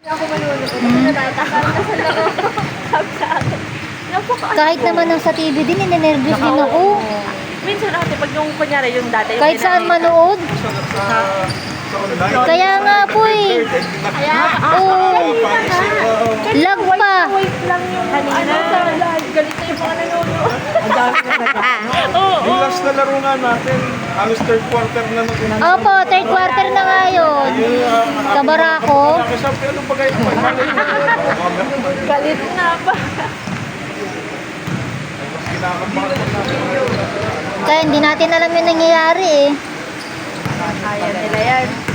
Ako manunod. Natatakal na ako. Sabi sa akin. Kahit naman nasa TV din, ninenervyos din ako. Minsan ate, pag yung kunyari yung dati. Yung Kahit saan manood. Kaya nga po eh. Kaya, Oo. Lag pa. wait lang yung ano sa live. Ganito yung mga nanonood. Ang dami na Oo. Yung last na laro nga natin, halos third quarter na natin. Opo, third quarter na nga yun. Kabarako. Sabi, ano ba kayo? Galit na ba? Kaya hindi natin alam yung nangyayari eh. Ayaw nila yan.